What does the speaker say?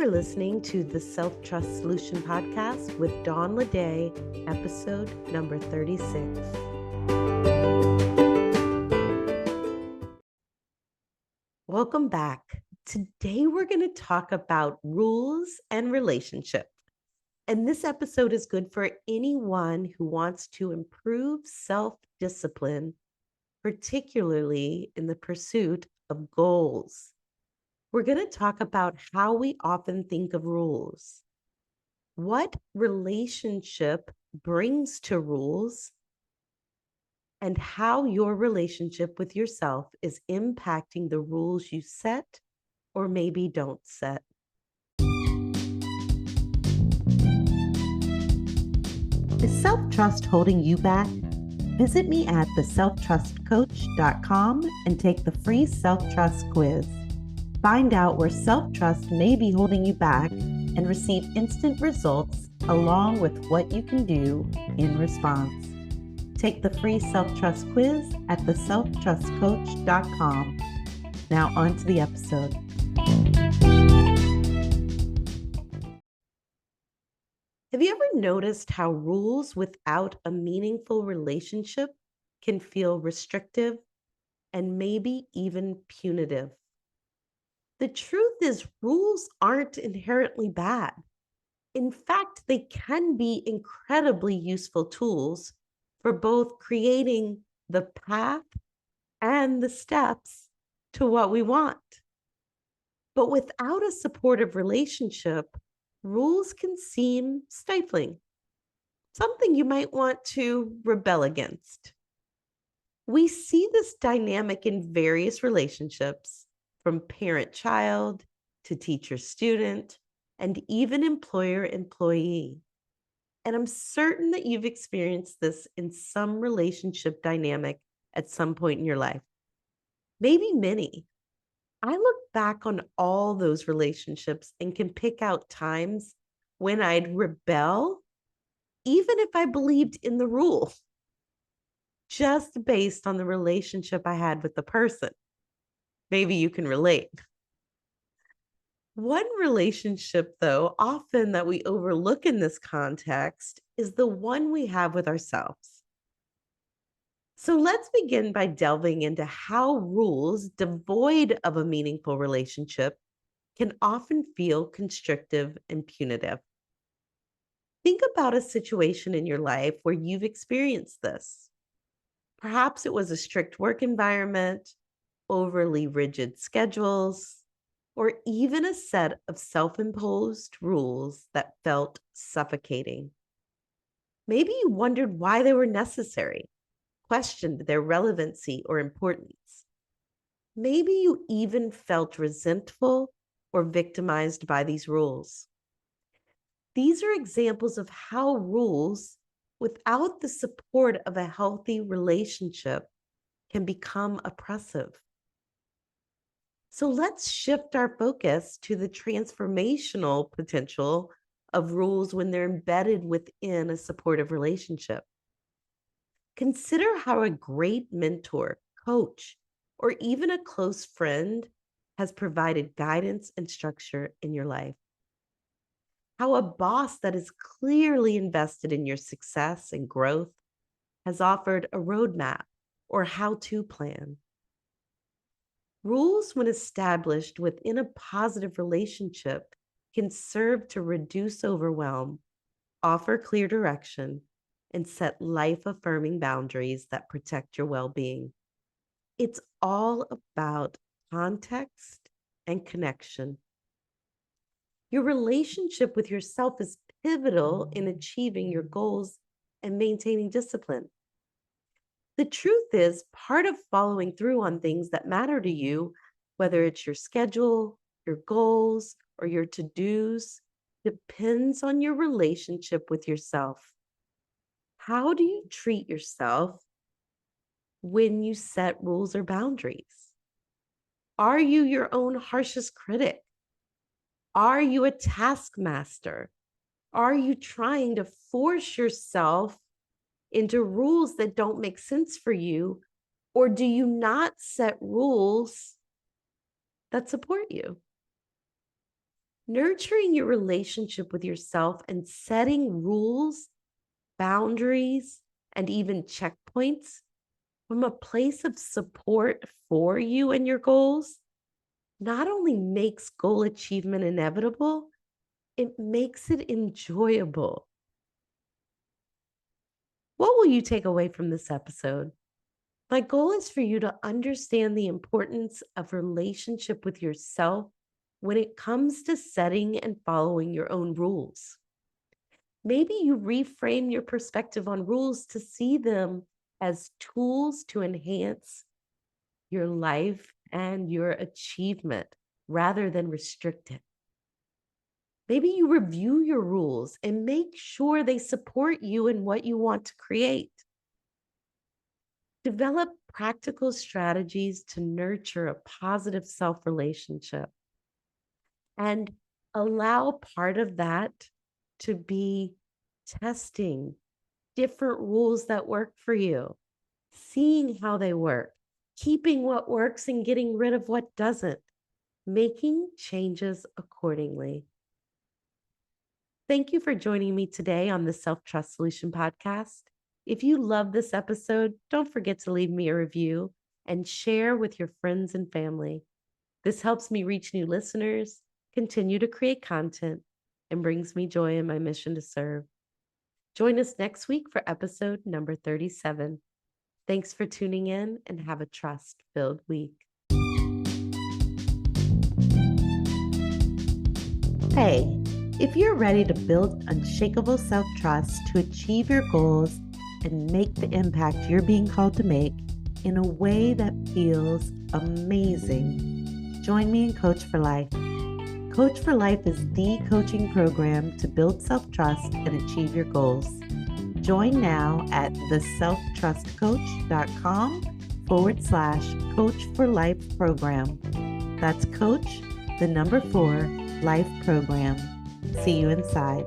are listening to the Self-Trust Solution Podcast with Dawn Leday, episode number 36. Welcome back. Today we're going to talk about rules and relationships. And this episode is good for anyone who wants to improve self-discipline, particularly in the pursuit of goals. We're going to talk about how we often think of rules, what relationship brings to rules, and how your relationship with yourself is impacting the rules you set or maybe don't set. Is self-trust holding you back? Visit me at theselftrustcoach.com and take the free self-trust quiz. Find out where self-trust may be holding you back and receive instant results along with what you can do in response. Take the free self-trust quiz at theselftrustcoach.com. Now on to the episode. Have you ever noticed how rules without a meaningful relationship can feel restrictive and maybe even punitive? The truth is, rules aren't inherently bad. In fact, they can be incredibly useful tools for both creating the path and the steps to what we want. But without a supportive relationship, rules can seem stifling, something you might want to rebel against. We see this dynamic in various relationships, from parent-child to teacher-student, and even employer-employee. And I'm certain that you've experienced this in some relationship dynamic at some point in your life, maybe many. I look back on all those relationships and can pick out times when I'd rebel, even if I believed in the rule, just based on the relationship I had with the person. Maybe you can relate. One relationship, though, often that we overlook in this context is the one we have with ourselves. So let's begin by delving into how rules devoid of a meaningful relationship can often feel constrictive and punitive. Think about a situation in your life where you've experienced this. Perhaps it was a strict work environment, overly rigid schedules, or even a set of self-imposed rules that felt suffocating. Maybe you wondered why they were necessary, questioned their relevancy or importance. Maybe you even felt resentful or victimized by these rules. These are examples of how rules, without the support of a healthy relationship, can become oppressive. So let's shift our focus to the transformational potential of rules when they're embedded within a supportive relationship. Consider how a great mentor, coach, or even a close friend has provided guidance and structure in your life. How a boss that is clearly invested in your success and growth has offered a roadmap or how-to plan. Rules, when established within a positive relationship, can serve to reduce overwhelm, offer clear direction, and set life-affirming boundaries that protect your well-being. It's all about context and connection. Your relationship with yourself is pivotal in achieving your goals and maintaining discipline. The truth is, part of following through on things that matter to you, whether it's your schedule, your goals, or your to-dos, depends on your relationship with yourself. How do you treat yourself when you set rules or boundaries? Are you your own harshest critic? Are you a taskmaster? Are you trying to force yourself into rules that don't make sense for you? Or do you not set rules that support you? Nurturing your relationship with yourself and setting rules, boundaries, and even checkpoints from a place of support for you and your goals not only makes goal achievement inevitable, it makes it enjoyable. What will you take away from this episode? My goal is for you to understand the importance of relationship with yourself when it comes to setting and following your own rules. Maybe you reframe your perspective on rules to see them as tools to enhance your life and your achievement rather than restrict it. Maybe you review your rules and make sure they support you in what you want to create. Develop practical strategies to nurture a positive self relationship and allow part of that to be testing different rules that work for you, seeing how they work, keeping what works and getting rid of what doesn't, making changes accordingly. Thank you for joining me today on the Self Trust Solution Podcast. If you love this episode, don't forget to leave me a review and share with your friends and family. This helps me reach new listeners, continue to create content, and brings me joy in my mission to serve. Join us next week for episode number 37. Thanks for tuning in and have a trust-filled week. Hey, if you're ready to build unshakable self-trust to achieve your goals and make the impact you're being called to make in a way that feels amazing, join me in Coach for Life. Coach for Life is the coaching program to build self-trust and achieve your goals. Join now at theselftrustcoach.com/Coach for Life program. That's Coach, the number 4, Life program. See you inside.